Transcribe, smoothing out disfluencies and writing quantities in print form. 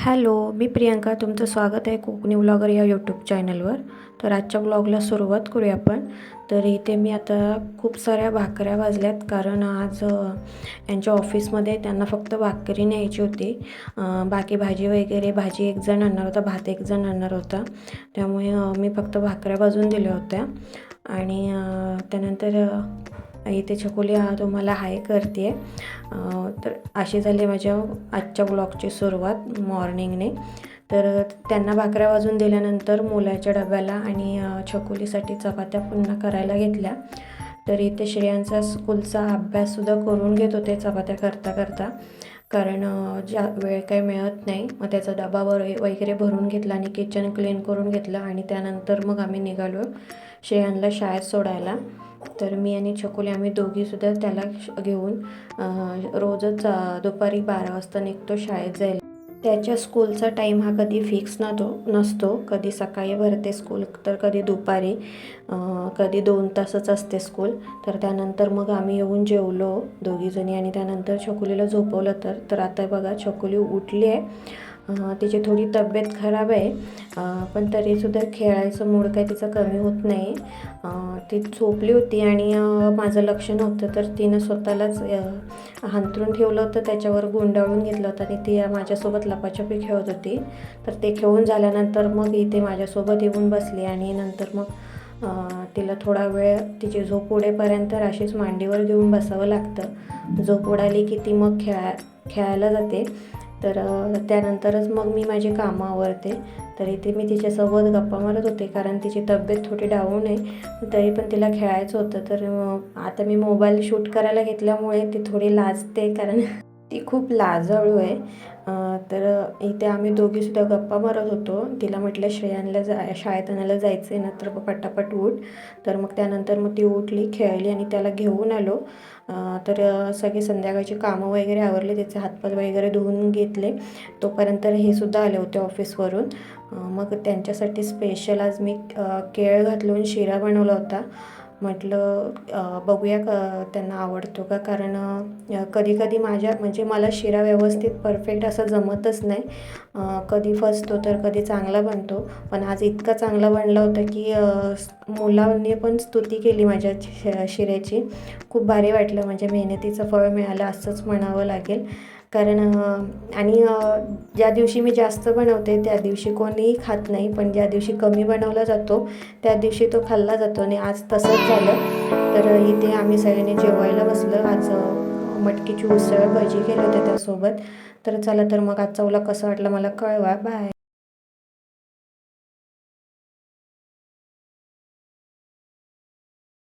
Hello, मी प्रियंका. तुमचं स्वागत आहे कोकणी व्लॉगर या यूट्यूब चॅनलवर. तर आजच्या व्लॉगला सुरुवात करूया आपण. तर इथे मी आता खूप साऱ्या भाकऱ्या भाजल्यात, कारण आज यांच्या ऑफिसमध्ये त्यांना फक्त भाकरी न्यायची होती. बाकी भाजी वगैरे, भाजी एक जण आणणार होता, भात एक जण आणणार होता. त्यामुळे मी फक्त भाकऱ्या भाजून दिल्या होत्या. आणि त्यानंतर इथे छकुली तुम्हाला हाय करते आहे. तर अशी झाली माझ्या आजच्या ब्लॉगची सुरुवात मॉर्निंगने. तर त्यांना भाकऱ्या वाजून दिल्यानंतर मुलाच्या डब्याला आणि छकुलीसाठी चपात्या पुन्हा करायला घेतल्या. तर इथे श्रेयांचा स्कूलचा अभ्याससुद्धा करून घेत होते चपात्या करता करता, कारण ज्या वेळ काही मिळत नाही. मग त्याचा डबा वगैरे भरून घेतला आणि किचन क्लीन करून घेतलं आणि त्यानंतर मग आम्ही निघालो श्रेयांला शाळेत सोडायला. तर मी आणि छकुली आम्ही दोघीसुद्धा त्याला घेऊन रोजच दुपारी 12 वाजता निघतो शाळेत जायला. त्याच्या स्कूलचा टाईम हा कधी फिक्स नसतो. कधी सकाळी भरते स्कूल, तर कधी दुपारी, कधी 2 तासच असते स्कूल. तर त्यानंतर मग आम्ही येऊन जेवलो दोघीजणी आणि त्यानंतर छकुलीला झोपवलं. तर आता बघा छकुली उठली आहे. तिची थोडी तब्येत खराब आहे, पण तरीसुद्धा खेळायचं मूड काही तिचा कमी होत नाही. ती झोपली होती आणि माझं लक्ष नव्हतं, तर तिनं स्वतःलाच हांतरून ठेवलं होतं, त्याच्यावर गुंडाळून घेतलं होतं आणि ती माझ्यासोबत लपाछपी खेळत होती. तर ते खेळून झाल्यानंतर मग इथे माझ्यासोबत येऊन बसली आणि नंतर मग तिला थोडा वेळ तिची झोप उडेपर्यंत अशीच मांडीवर घेऊन बसावं लागतं. झोप उडाली की ती मग खेळायला जाते. तर त्यानंतरच मग मी माझी कामं आवरते. तर इथे मी तिच्यासोबत गप्पा मारत होते, कारण तिची तब्येत थोडी डाऊन आहे, तरी पण तिला खेळायचं होतं. तर आता मी मोबाईल शूट करायला घेतल्यामुळे ती थोडी लाजते, कारण ती खूप लाजाळू आहे. तर इथे आम्ही दोघीसुद्धा गप्पा मारत होतो. तिला म्हटलं श्रेयांला शाळेत आणायला जायचं आहे ना, तर पटापट उठ. तर मग त्यानंतर मग ती उठली, खेळली आणि त्याला घेऊन आलो. तर सगळी संध्याकाळची कामं वगैरे आवरली, त्याचे हातपाय वगैरे धुवून घेतले. तोपर्यंत हे सुद्धा आले होते ऑफिसवरून. मग त्यांच्यासाठी स्पेशल आज मी केळ घालून शिरा बनवला होता. म्हटलं बघूया त्यांना आवडतो का, कारण कधी कधी म्हणजे मला शिरा व्यवस्थित परफेक्ट असं जमतच नाही. कधी फसतो तर कधी चांगला बनतो. पण आज इतका चांगला बनला होता की मुलांनी पण स्तुती केली माझ्या शिऱ्याची. खूप भारी वाटलं, म्हणजे मेहनतीचं फळ मिळालं असंच म्हणावं लागेल. कारण आणि ज्या दिवशी मी जास्त बनवते त्या दिवशी कोणीही खात नाही, पण ज्या दिवशी कमी बनवला जातो त्या दिवशी तो खाल्ला जातो, आणि आज तसंच झालं. तर इथे आम्ही सगळ्यांनी जेवायला बसलो. आज मटकीची उसळ, भजी केली होते त्यासोबत. तर चला, तर मग आजचा व्लॉग कसा वाटला मला कळवा. बाय.